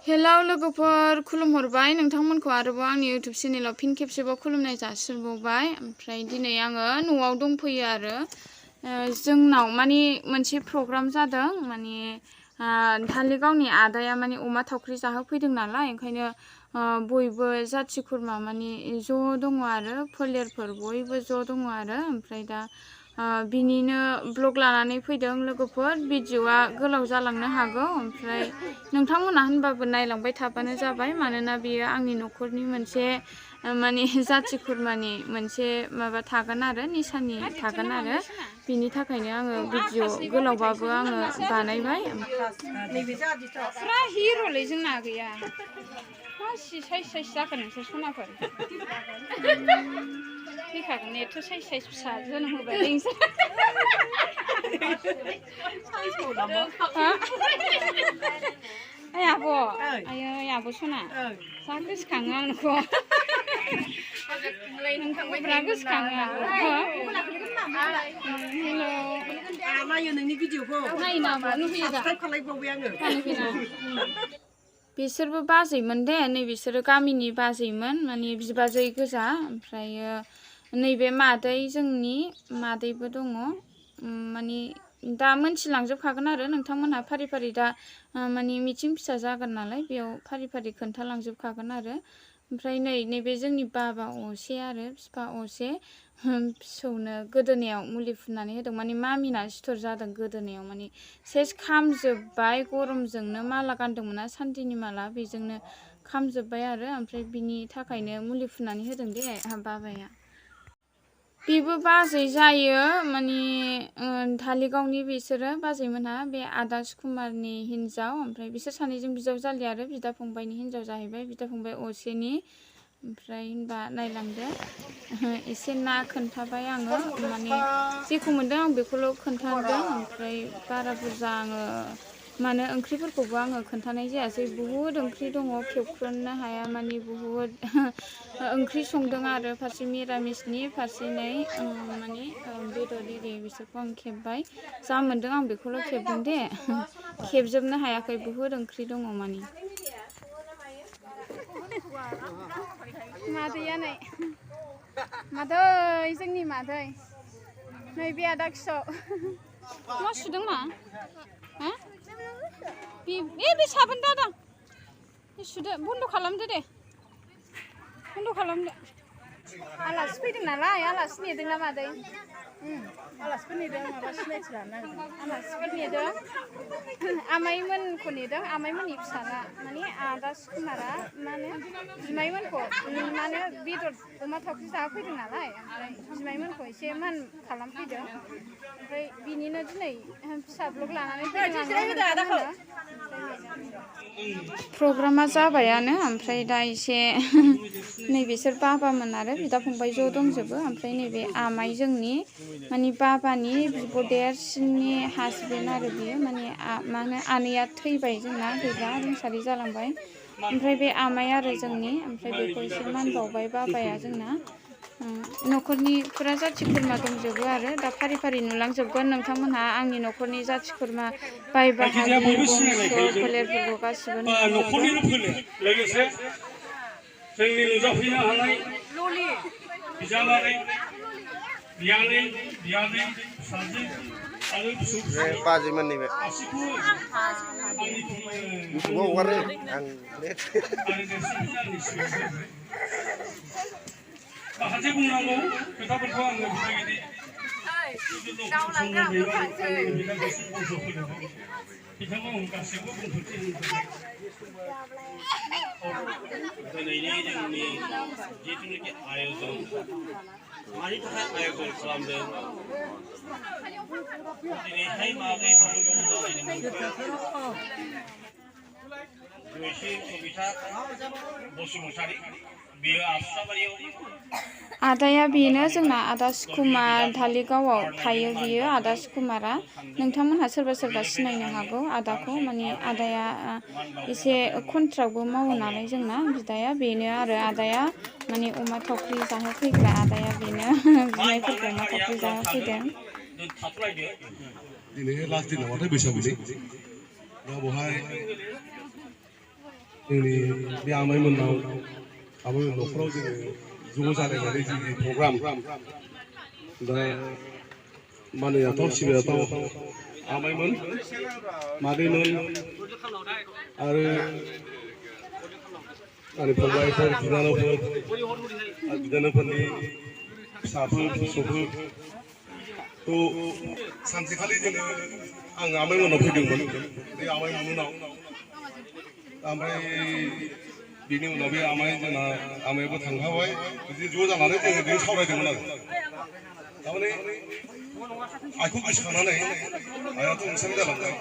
Hello लोगोफोर खुलुमहरबाय नोंथांमोनखौ आरोबाव आंनि YouTube चेनेलाव फिन खेबसेबाव खुलुमनाय जासिबावबाय ओमफ्राय दिनै आङो न'आव दंफैयो आरो जोंनाव माने मोनसे प्रग्राम जादों माने धालिगावनि आदाया माने अमा थावख्रि जाहोफैदों नालाय ओंखायनो बयबो जाथि खुरमा माने ज' दङ आरो फोलेरफोर बयबो ज' दङ आरो ओमफ्राय दा बिनिनो ब्लग लानानै फैदों लोगोफोर भिडिअआ गोलाव जालांनो हागौ ओमफ्राय नोंथांमोना होनबाबो नायलांबाय थाबानो जाबाय मानोना बेयो आंनि न'खरनि मोनसे माने जाथि खुरमानि मोनसे माबा थागोन आरो निशानि थागोन आरो बिनि थाखायनो आङो भिडिअ गोलावबाबो आङो बानायबाय फुरा हिर'लै जोंना गैया मासि साइज साइज जाखो नोंसोर सनाफोर फैखागोन एथ' साइज साइज फिसा जोनोम होबाय नोंसोर Ay abo, ay abo sona. Sakit sekarang aku. Bagus sekarang aku. Hello. Nayo nोंनि भिडिअखौ. Nayo nama, nufi dah. Subscribe खालायबावबाय आङो. Nufi dah. बिसोरबो बाजैमोन दे नै बिसोरो गामिनि बाजैमोन माने बिबाजै गोजा ओमफ्रायो नैबे मादै जोंनि मादैबो दङ माने दा मोनथिलांजोबखागोन आरो नोंथांमोनहा फारि फारि दा माने मिटिं फिसा जागोन नालाय बेयाव फारि फारि खोन्थालांजोबखागोन आरो ओमफ्राय नैबे जोंनि बाबा असे आरो बिफा असे फिसौनो गोदोनायाव मुलि फुननानै होदों माने मामिना सिथर जादों गोदोनायाव माने सेस खामजोबबाय गरमजोंनो माला गानदोंमोन ना सान्दिनि माला बेजोंनो खामजोबबाय आरो ओमफ्राय बिनि थाखायनो मुलि फुननानै होदों दे बाबाया बेबो बाजै जायो माने धालिगावनि बिसोरो बाजैमोनहा बे आदा सुकुमारनि हिनजाव ओमफ्राय बिसोर सानैजों बिजावजालि आरो बिदा फंबायनि हिनजाव जाहैबाय बिदा फंबाय असेनि ओमफ्राय होनबा नायलांदो एसे ना खोन्थाबाय आङो माने जेखौ मोनदों आं बेखौल' खोन्थादों ओमफ्राय बारा बुरजा आङो माने ओंख्रिफोरखौबो आङो खोन्थानाय जायासै बुहुद ओंख्रि दङ खेबख्रननो हाया माने बुहुद ओंख्रि संदों आरो फारसे मिरामिसनि फारसेनै माने बेदर एरि बिसोरखौ आं खेबबाय जा मोनदों आं बेखौल' खेबदों दे खेबजोबनो हायाखै बुहुद ओंख्रि दङ माने मादैया नै मादै जोंनि मादै नै बे आदा खिसौ मा सुदों मा हा बे साबोन दादां सुदो बन्द' खालामदो दे बन्द' खालामदो आलासि फैदों नालाय आलासि नेदोंना मादै आलासिफोर नेदों माबा सिनायथि लानो नागिरदों आलासिफोर नेदों आमाइमोनखौ नेदों आमाइमोननि फिसाला माने आदा सुकुमारा मा होनो बिमाइमोनखौ मा होनो बेदर अमा थावख्रि जाहोफैदों नालाय ओमफ्राय बिमाइमोनखौ एसे मान खालामफैदों ओमफ्राय बिनिनो दिनै फिसा ब्लग लानानै फैदों प्रग्रामा जाबायानो ओमफ्राय दा एसे नैबेसोर बाबामोन आरो बिदा फंबाय ज' दंजोबो ओमफ्राय नैबे आमाइ जोंनि माने बाबानि बिब' देरसिननि हासबेन्ड आरो बियो माने मा होनो आनैया थैबाय जोंना गैला रुंसारि जालांबाय ओमफ्राय बे आमाइ आरो जोंनि ओमफ्राय बेखौ एसे मान बावबाय बाबाया जोंना न'खरनि फुरा जाथि खुरमा दंजोबो आरो दा फारि फारि नुलांजोबगोन नोंथांमोनहा आंनि न'खरनि जाथि खुरमा बाय बाहागि बंस' फोलेरफोरखौ गासिबो नुलांजोबगोन लोगोसे जोंनि नुजाफैनो हानाय बिजामादै बियानै बियादै फिसाजो आरो फिसौ बाजैमोन नैबे इउटुबाव हगारो आं माखासे बुंनांगौ खोथाफोरखौ आङो बेबायदि बिथांखौ आं गासैबो बुंफोरथि दिनैनि जोंनि जिथुनाखि आयजन मानि थाखाय आयजन खालामदों दिनैहाय माबोरै कबिता बसुमतारी बियो आफसाबारियाव आदाया बेनो जोंना आदा सुकुमार धालिगावआव थायो बियो आदा सुकुमारा नोंथांमोनहा सोरबा सोरबा सिनायनो हागौ आदाखौ माने आदाया एसे कन्ट्राक्टबो मावो नालाय जोंना बिदाया बेनो आरो आदाया माने अमा थावख्रि जाहोफैग्रा आदाया बेनो बिमाइफोरखौ अमा थावख्रि जाहोफैदों दिनै लास्ट दिनावबाथाय बैसागुनि दा बहाय जोंनि बे आमाइमोननाव आमाइमोन न'खराव जोङो ज' जालायनानै जोंनि प्रग्राम दा मानियाथाव सिबियाथाव आमाइमोन मादैमोन आरो आंनि फंबायफोर बिनानावफोर आरो बिनानावफोरनि फिसाफोर फिसौफोर थ' सानसेखालि जोङो आं आमाइमोननाव फैदोंमोन बे आमाइमोननाव ओमफ्राय बिनि उनाव बे जोंना आमायाबो थांखाबाय बिदि ज' जानानै जोङो बिदिनो सावरायदोंमोन आरो थारमाने आइखौ गोसोखांनानै आइयाथ' रुंसारि जालांबाय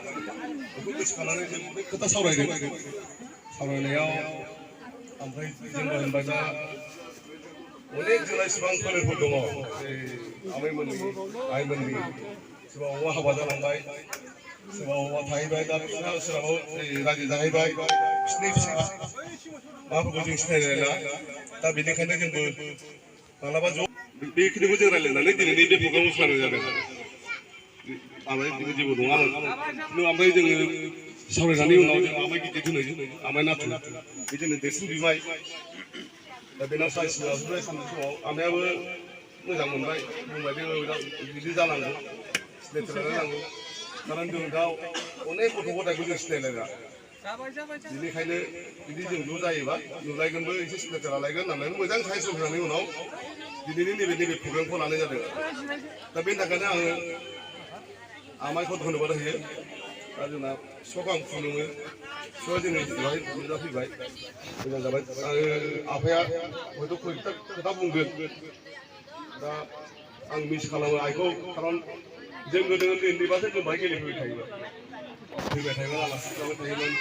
बेखौ गोसोखांनानै जों बे खोथा सावरायदों सावरायनायाव ओमफ्राय जोंबो होनबाय दा अनेक जोंना इसिबां फोलेरफोर दङ आमाइमोननि आइमोननि सोरबा अमा हाबा जालांबाय सोरबा अमा थाहैबाय दा बिसोरना सोरहाबा रायजो जाहैबाय बिसोरनि फिसा माबाफोरखौ जों सिनायलायला दा बेनिखायनो जोंबो मालाबा ज' बेखिनिखौ जों रायज्लायनानै दिनैनि बे प्रग्रामखौ खालामनाय जादों आमाइ जेबो नङामोन ओमफ्राय जोङो सावरायनायनि उनाव जों आमाइ गिदिर होनो आमाइ नाथुर बे जोंनो देरसिन बिमाय दा बेनाव साइस लाबोबाय सानसे समाव आमायाबो मोजां मोनबाय बुंबाय बिदि जानांगौ सिनायथि लानांगौ खारन जों दा अनेक गथ' गथायखौ जों सिनायलायला बेनिखायनो बिदि जों ज' जायोबा नुलायगोनबो एसे सिनायथि लालायगोन होननानै मोजां साइज होनायनि उनाव दिनैनि नैबे प्रग्रामखौ लानाय जादों दा बेनि थाखायनो आङो आमाइखौ धन्यबाद होयो दा जोंना फिफाखौ आं खुलुमो फिफाया जोंनि बेवहाय नुजाफैबाय मोजां जाबाय आरो आफाया हयथ' खोथा बुंगोन दा आं मिस खालामो आइखौ खारन जों गोदो उन्दैबासो जों बाहाय गेलेफैबाय थायोमोन आलासि जाबाय थायोमोन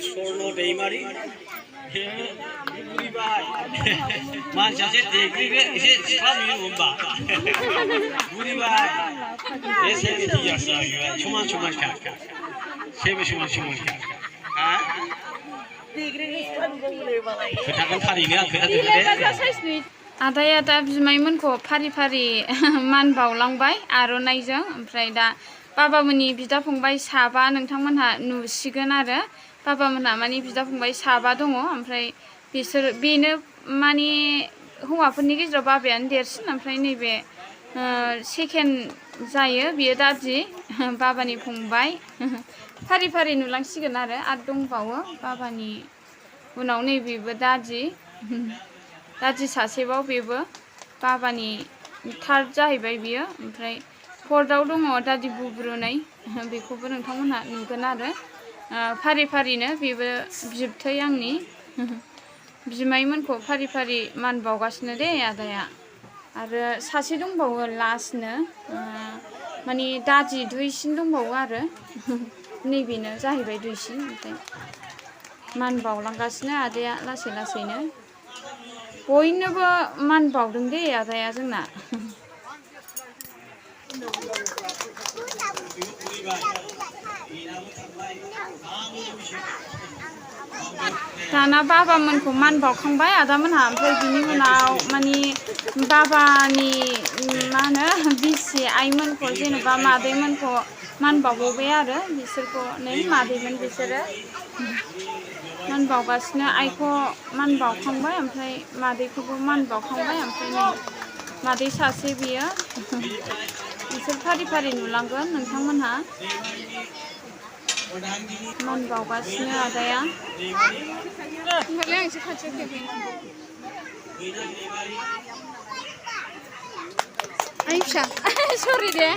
स्वर्न दैमारि मानसियासो देग्लिनो एसे सिख्ला नुयो होमबा बुरिबाय एसे समान समान सेबो समान समान खोथाखौ थारैनो आं खोथा आदाया दा बिमायमोनखौ फारि फारि मान बावलांबाय आर'नाइजों ओमफ्राय दा बाबामोननि बिदा फंबाय साबा नोंथांमोनहा नुसिगोन आरो बाबामोनहा माने बिदा फंबाय साबा दङ ओमफ्राय बेनो माने हौवाफोरनि गेजेराव बाबायानो देरसिन ओमफ्राय नैबे सेकेन्ड जायो बियो दादि बाबानि फंबाय फारि फारि नुलांसिगोन आरो दंबावो बाबानि उनाव नैबेबो दादि सासेबाव बेबो बाबानि थार्ड जाहैबाय बियो ओमफ्राय फर्थआव दङ दादि बुब्रुनै बेखौबो नोंथांमोनहा नुगोन आरो फारि फारिनो बेबो बिबथै आंनि बिमायमोनखौ फारि फारि मान बावगासिनो दे आदाया आरो सासे दंबावो लास्टनो माने दादि दुइसिन दंबावो आरो नैबेनो जाहैबाय दुइसिन ओमफ्राय मान बावलांगासिनो आदाया लासै लासैनो बयनोबो मान बावदों दे आदाया जोंना दाना बाबामोनखौ मान बावखांबाय आदामोनहा ओमफ्राय बिनि उनाव माने बाबानि मा होनो बिसि आइमोनखौ जेनेबा मादैमोनखौ मान बावबावबाय आरो बिसोरखौ नै मादैमोन बिसोरो मान बावगासिनो आइखौ मान बावखांबाय ओमफ्राय मादैखौबो मान बावखांबाय ओमफ्राय नै मादै सासे बियो बिसोर फारि फारि नुलांगोन नोंथांमोनहा मान बावगासिनो आदाया आइ फिसा सरि दे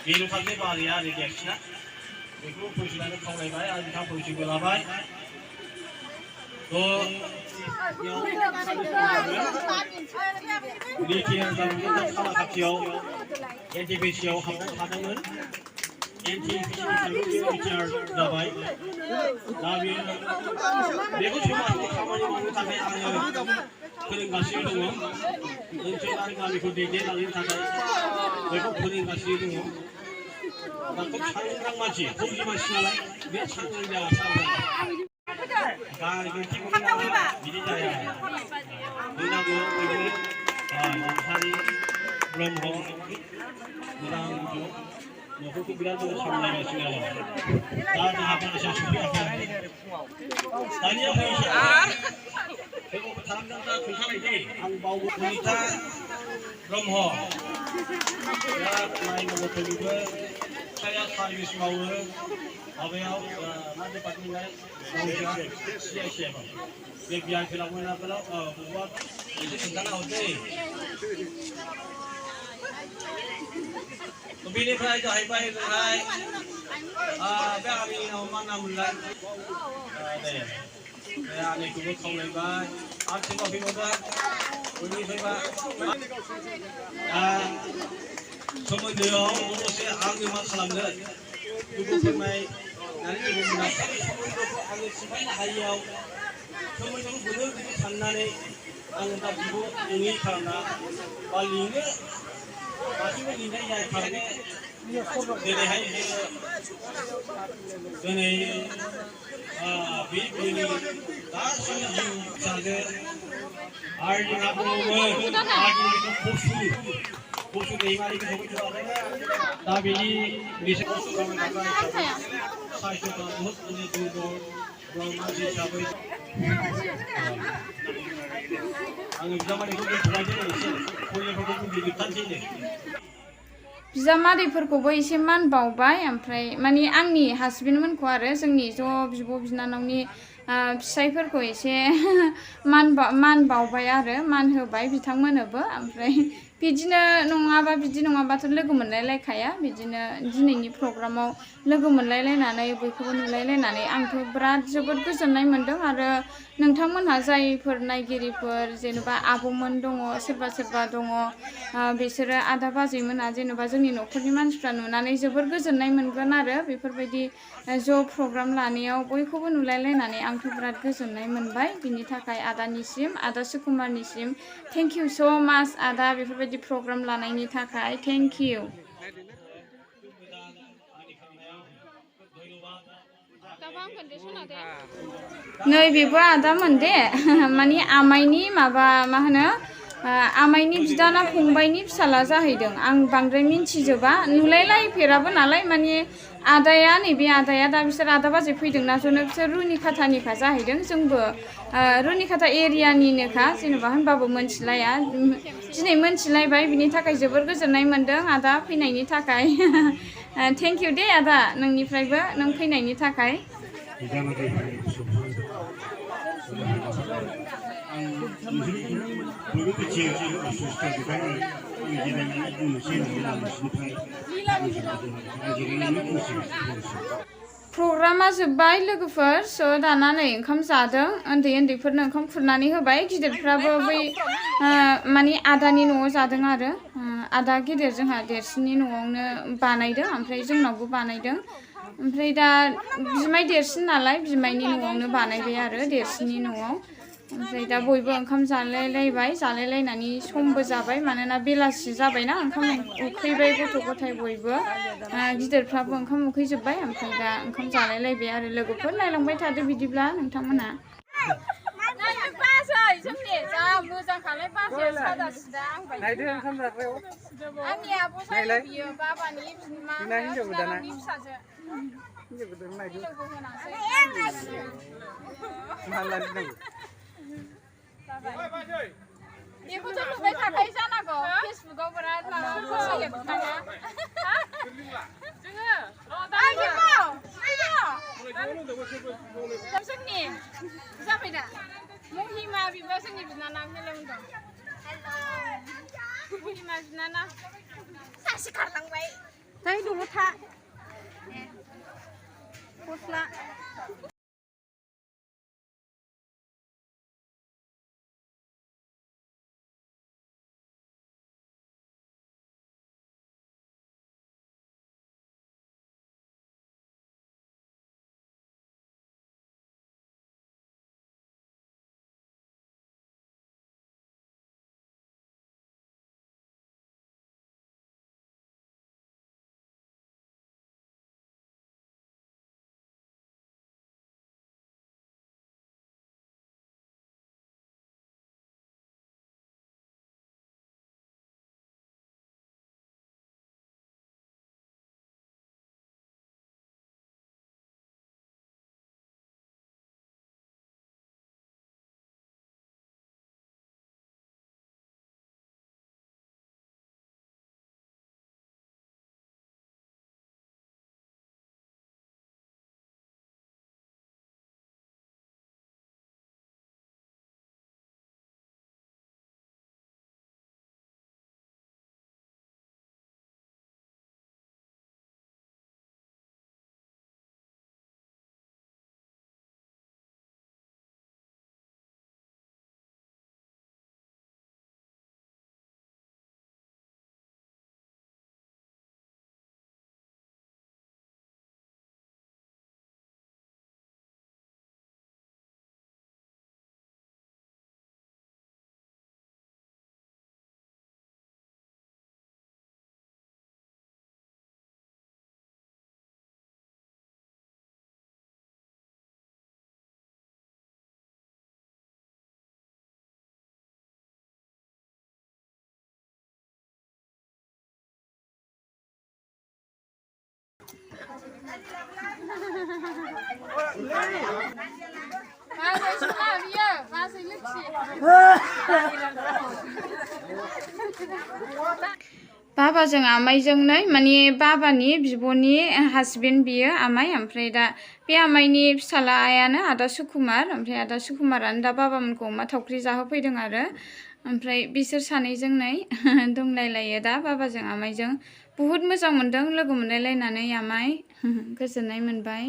बेनो फारसे बालिया आरो देरसिना बेखौ फंसेलानो खावलायबाय आरो बिथां फंसेबो लाबाय लिथियार जानानै खाला खाथियाव एनटिपिसियाव हाबनो हादोंमोन लिथियार जाबाय दा बेखौ समाजनि खामानि मावनो थाखाय आङो फोरोंगासिनो दङ ओनसोल आरो गामिखौ दैदेनलांनो थाखाय बेखौ फोरोंगासिनो दङ दा खोब सांग्रां मानसि फौजि मानसि नालाय बे सांग्रां जाया बिदि जाया होनांगौ बयबो नोंथांनि ब्रह्म मोजां न'खरखौ बिराद मोजां सामलायगासिनो आरो दा जोंहा फरायसा सफैयाखै दानिया बेखौ खालामदों दा खोन्थानायसै आं बावबो सुनिता ब्रह्म दा माइ नगरफोरनिबो फिसाया सार्भिस मावो माबायाव मा डिपार्टमेन्टआ CICF बे बियान फिलाव मोनाफोराव बबेबा एसे खोन्थाना हरसै बेनिफ्राय जाहैबाय ओरैहाय बे आंनिनाव मा नाम मोनलाय दे बे आनैखौबो खावलायबाय आरो सोरबा फैबावबाय बयनिफ्रायबा सोमोन्दोआव दसे आङो मा खालामनो दुखु फोरमायनानै लोगो सोमोन्दोखौ आङो सिफायनो हायियाव सोमोन्दोखौ गोदो बिदि साननानै आङो दा बिब' नङि खालामना बा लिङो गासैबो लिंनाय जाय खालामनो दिनैहाय दिनै बे बिनि गासैबो जिउ फिसाजो आरो जोंहा दङमोन पशु दैमारिखौ सफैथ'वाखै दा बेनि बिसोरखौ खालामनो थाखाय साहित्य'ता बहुत माने दुर्बल मानसि हिसाबै आङो बिजामादैखौ दोनथ'नायजों लोगोसे फरियालफोरखौ लिरथानसैनो बिजामादैफोरखौबो एसे मान बावबाय ओमफ्राय माने आंनि हासबेन्डमोनखौ आरो जोंनि ज' बिब' बिनानावनि फिसाइफोरखौ एसे मान बावबाय आरो मान होबाय बिथांमोननोबो ओमफ्राय बिदिनो नङाबा बिदि नङाबाथ' लोगो मोनलायलायखाया बिदिनो दिनैनि प्रग्रामाव लोगो मोनलायलायनानै बयखौबो नुलायलायनानै आंथ' बिराद जोबोद गोजोननाय मोन्दों आरो नोंथांमोनहा जायफोर नायगिरिफोर जेनेबा आब'मोन दङ सोरबा सोरबा दङ बिसोरो आदा बाजैमोनहा जेनेबा जोंनि न'खरनि मानसिफ्रा नुनानै जोबोर गोजोननाय मोनगोन आरो बेफोरबायदि ज' प्रग्राम लानायाव बयखौबो नुलायलायनानै आंथ' बिराद गोजोननाय मोनबाय बिनि थाखाय आदानिसिम आदा सुकुमारनिसिम थेंक इउ स' माच आदा बेफोरबायदि प्रग्राम लानायनि थाखाय थेंक इउ नै बेबो आदामोन दे माने आमाइनि माबा मा होनो आमाइनि बिदाना फंबायनि फिसाला जाहैदों आं बांद्राय मिन्थिजोबा नुलायलायफेराबो नालाय माने आदाया नैबे आदाया दा बिसोर आदा बाजै फैदोंना ज'नो बिसोर रुनिखातानिखा जाहैदों जोंबो रुनिखाता एरियानिनोखा जेनेबा होनबाबो मोनथिलाया दिनै मोनथिलायबाय बिनि थाखाय जोबोर गोजोननाय मोन्दों आदा फैनायनि थाखाय थेंक इउ दे आदा नोंनिफ्रायबो नों फैनायनि थाखाय प्रग्रामा जोब्बाय लोगोफोर स' दाना नै ओंखाम जादों उन्दैफोरनो ओंखाम खुरनानै होबाय गिदिरफ्राबो बै माने आदानि न'आव जादों आरो आदा गिदिर जोंहा देरसिननि न'आवनो बानायदों ओमफ्राय जोंनावबो बानायदों ओमफ्राय दा बिमाय देरसिन नालाय बिमायनि न'आवनो बानायबाय आरो देरसिननि न'आव ओमफ्राय दा बयबो ओंखाम जालायलायबाय जालायलायनानै समबो जाबाय मानोना बेलासि जाबायना ओंखाम उखैबाय गथ' गथाय बयबो गिदिरफ्राबो ओंखाम उखैजोब्बाय ओमफ्राय दा ओंखाम जालायलायबाय आरो लोगोफोर नायलांबाय थादो बिदिब्ला नोंथांमोना जोंनि जा मोजांखालाय बाजैया सादा सिदा नायदो ओंखाम जाग्रायाव आंनि आब' जायो बियो बाबानि बिमा हिनजावनि फिसाजो हिनजावखौ नायदो हिनजावखौ होनांसै बेखौथ' नुबाय थाखायो जानांगौ फेसबुकाव बिराद माबा फोसायो बिथाङा जोंनि जाबाय दा महिमा बिबा जोंनि बिनानाव हेलौ होनदों महिमा बिनानाव सासे खारलांबाय Thấy đủ thạ. Cốt lạ. बाबाजों आमाइजोंनो माने बाबानि बिब'नि हासबेन्ड बियो आमाइ ओमफ्राय दा बे आमाइनि फिसालायानो आदा सुकुमार ओमफ्राय आदा सुकुमारानो दा बाबामोनखौ अमा थावख्रि जाहोफैदों आरो ओमफ्राय बिसोर सानैजोंनै दंलायलायो दा बाबाजों आमाइजों बुहुद मोजां मोनदों लोगो मोनलायलायनानै आमाइ गोजोननाय मोनबाय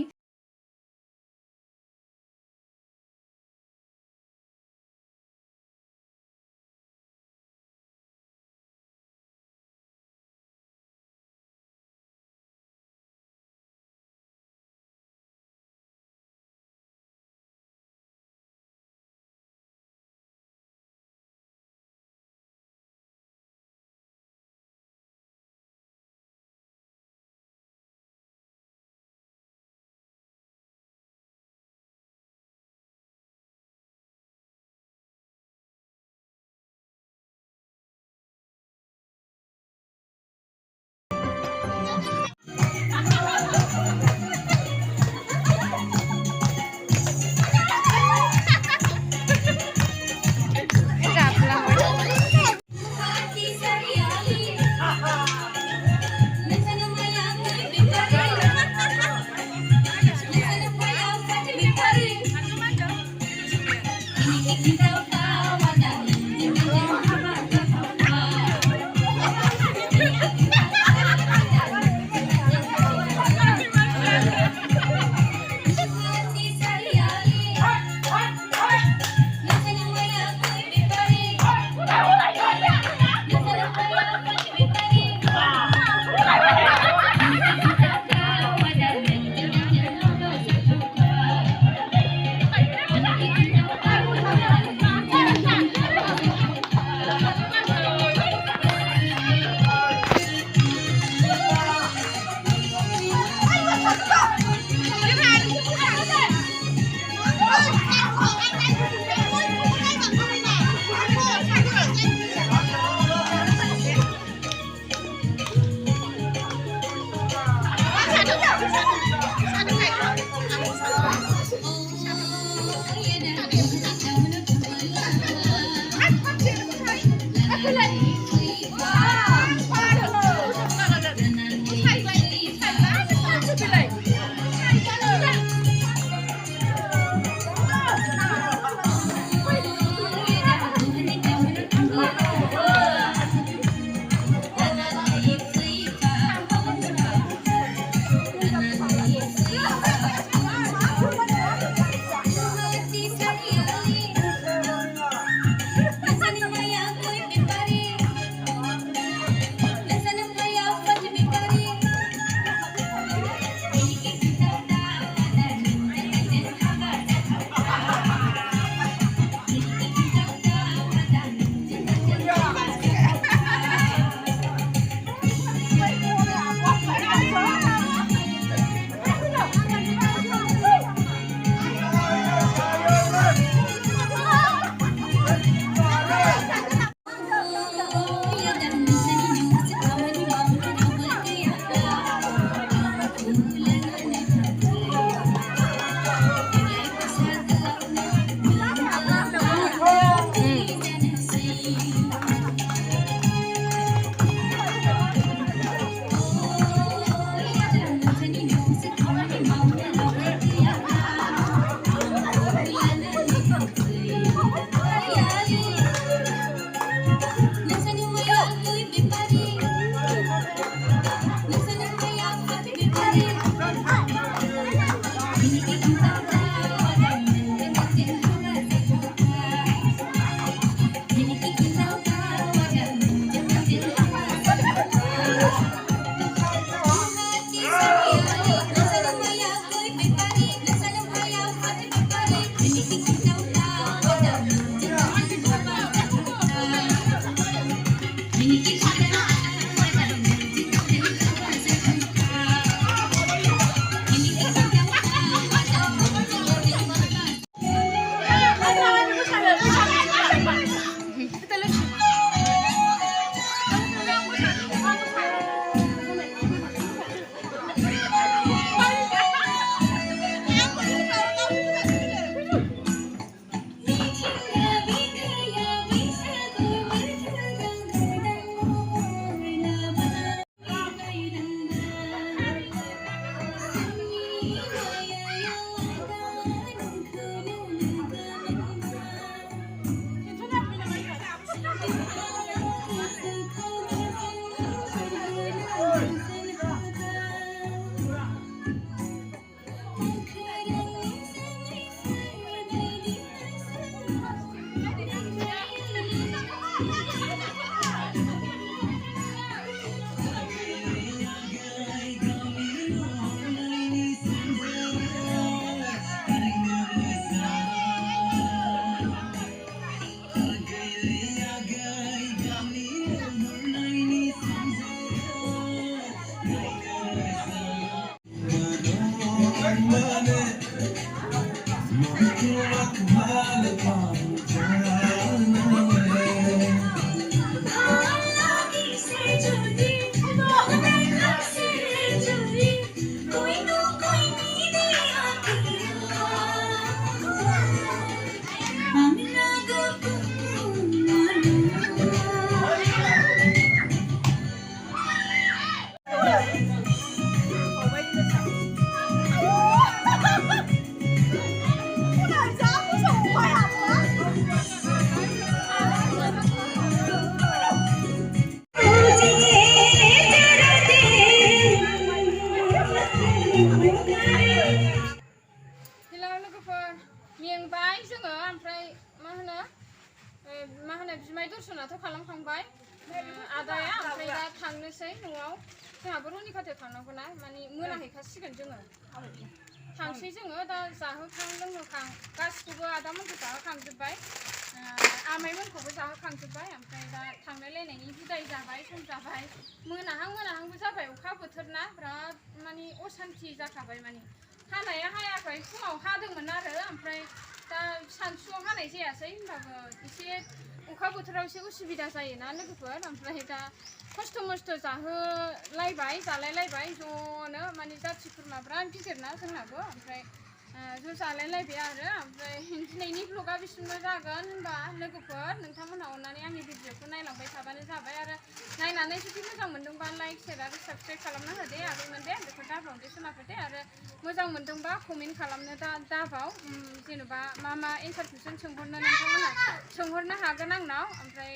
हेलौ लोगोफोर मेंबाय जोङो ओमफ्राय मा होनो बिमाय दर्शनाथ' खालामखांबाय आदाया ओमफ्राय दा थांनोसै न'आव जोंहाबो रनिखाथियाव थांनांगौ ना माने मोनाहैखासिगोन जोङो थांसै जोङो दा जाहोखां लोंहोखां गासिखौबो आदामोनखौ जाहोखांजोब्बाय आमाइमोनखौबो जाहोखांजोब्बाय ओमफ्राय दा थांलायलायनायनि बिदाय जाबाय सम जाबाय मोनाहांबो जाबाय अखा बोथोर ना बिराद माने असान्थि जाखाबाय माने हानाया हायाखै फुङाव हादोंमोन आरो ओमफ्राय दा सानसुआव हानाय जायासै होमबाबो एसे अखा बोथोराव एसे उसुबिदा जायोना लोगोफोर ओमफ्राय दा खस्थ' मस्थ' जाहोलायबाय जालायलायबाय ज'नो माने जाथि खुरमा बिराद गिदिरना जोंनाबो ओमफ्राय ज' जालायलायबाय आरो ओमफ्राय दिनैनि ब्लगा बिसिमल' जागोन होनबा लोगोफोर नोंथांमोनहा अननानै आंनि भिडिअखौ नायलांबाय थाबानो जाबाय आरो नायनानै जुदि मोजां मोनदोंबा लाइक शेयार आरो साबस्क्राइब खालामना होदे आगैमोन दे बेखौ दाबावदे सोनाफोर आरो मोजां मोनदोंबा कमेन्ट खालामनो दाबाव जेनेबा मा एन्सार कुइसन सोंहरनो नोंथांमोनहा सोंहरनो हागोन आंनाव ओमफ्राय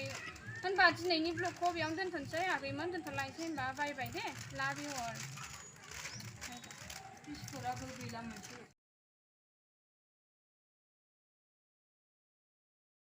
होनबा दिनैनि ब्लगखौ बेयावनो दोनथ'नोसै आगैमोन दोनथ'लायसै होनबा बाय बाय दे लाभ इउ अल बिस्कुटआबो गैला मोनसे